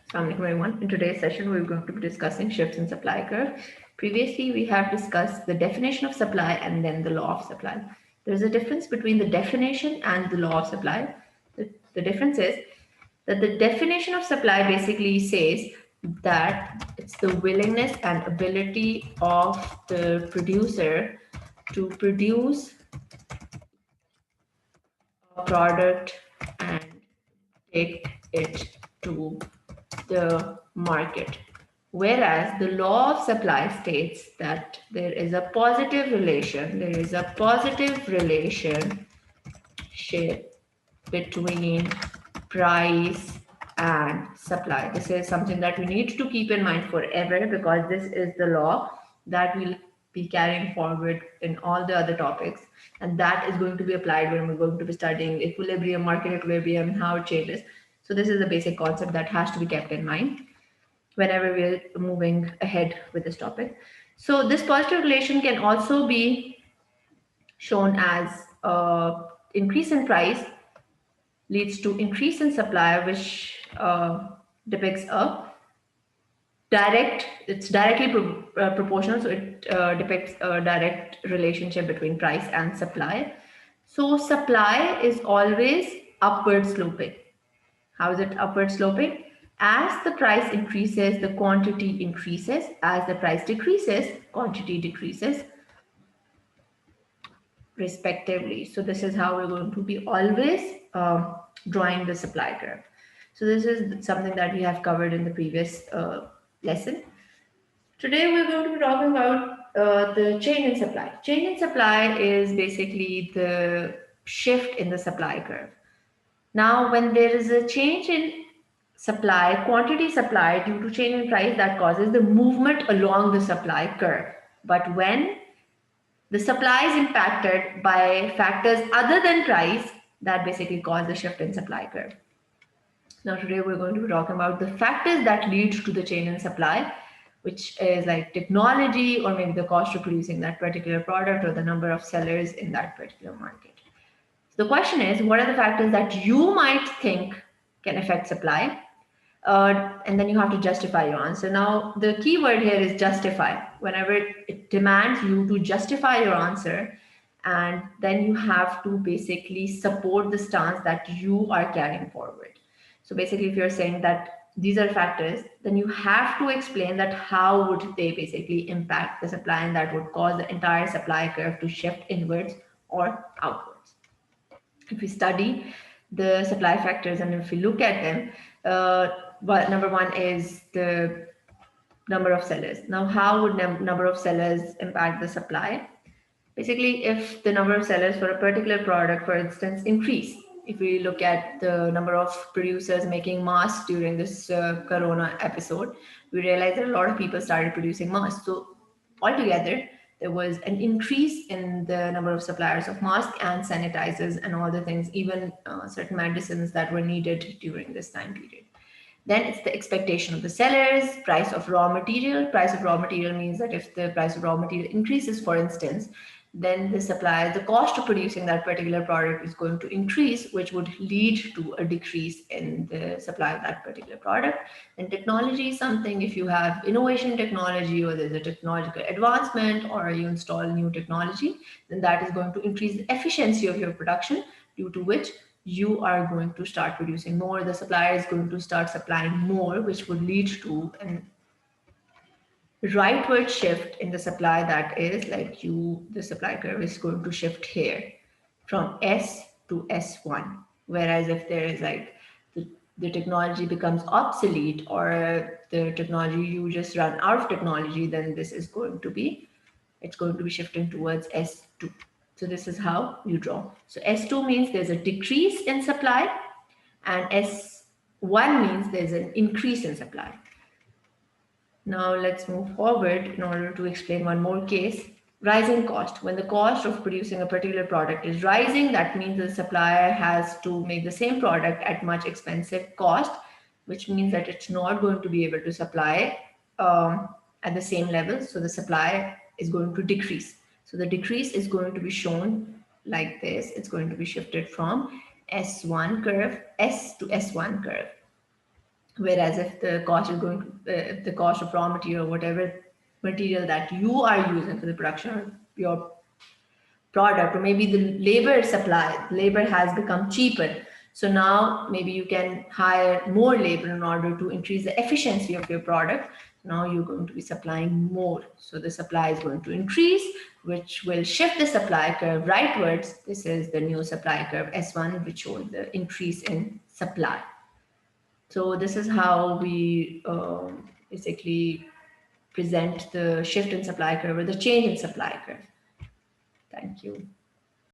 Assalamualaikum everyone. In today's session, we're going to be discussing shifts in supply curve. Previously, we have discussed the definition of supply and then the law of supply. There is a difference between the definition and the law of supply. The difference is that the definition of supply basically says that it's the willingness and ability of the producer to produce a product and take it to the market. Whereas the law of supply states that there is a positive relation, there is a positive relationship between price and supply. This is something that we need to keep in mind forever because this is the law that will be carrying forward in all the other topics, and that is going to be applied when we're going to be studying equilibrium, market equilibrium, and how it changes. So this is the basic concept that has to be kept in mind whenever we're moving ahead with this topic. So this positive relation can also be shown as increase in price leads to increase in supply, which depicts a it's directly proportional, so it depicts a direct relationship between price and supply. So supply is always upward sloping. How is it upward sloping? As the price increases, the quantity increases. As the price decreases, quantity decreases, respectively. So this is how we're going to be always drawing the supply curve. So this is something that we have covered in the previous lesson. Today we're going to be talking about the change in supply. Change in supply is basically the shift in the supply curve. Now, when there is a change in supply, quantity supply due to change in price, that causes the movement along the supply curve. But when the supply is impacted by factors other than price, that basically cause the shift in supply curve. Now, today we're going to be talking about the factors that lead to the change in supply, which is like technology or maybe the cost of producing that particular product or the number of sellers in that particular market. So the question is, what are the factors that you might think can affect supply? And then you have to justify your answer. Now, the key word here is justify. Whenever it demands you to justify your answer, and then you have to basically support the stance that you are carrying forward. So basically, if you're saying that these are factors, then you have to explain that how would they basically impact the supply, and that would cause the entire supply curve to shift inwards or outwards. If we study the supply factors and if we look at them, number one is the number of sellers. Now, how would number of sellers impact the supply? Basically, if the number of sellers for a particular product, for instance, increase, if we look at the number of producers making masks during this corona episode, we realize that a lot of people started producing masks. So altogether, there was an increase in the number of suppliers of masks and sanitizers and all the things, even certain medicines that were needed during this time period. Then it's the expectation of the sellers, price of raw material. Price of raw material means that if the price of raw material increases, for instance, then the supply, the cost of producing that particular product is going to increase, which would lead to a decrease in the supply of that particular product. And technology is something, if you have innovation technology or there's a technological advancement or you install new technology, then that is going to increase the efficiency of your production, due to which you are going to start producing more. The supplier is going to start supplying more, which would lead to an rightward shift in the supply. That is like the supply curve is going to shift here from S to S1. Whereas if there is like the technology becomes obsolete or the technology, you just run out of technology, then this is going to be, it's going to be shifting towards S2. So this is how you draw. So S2 means there's a decrease in supply and S1 means there's an increase in supply. Now let's move forward in order to explain one more case. Rising cost. When the cost of producing a particular product is rising, that means the supplier has to make the same product at much expensive cost, which means that it's not going to be able to supply at the same level. So the supply is going to decrease. So the decrease is going to be shown like this. It's going to be shifted from S1 curve, S to S1 curve. Whereas if the cost is going to, if the cost of raw material, whatever material that you are using for the production of your product, or maybe the labor supply, labor has become cheaper. So now maybe you can hire more labor in order to increase the efficiency of your product. Now you're going to be supplying more. So the supply is going to increase, which will shift the supply curve rightwards. This is the new supply curve S1, which showed the increase in supply. So this is how we basically present the shift in supply curve or the change in supply curve. Thank you.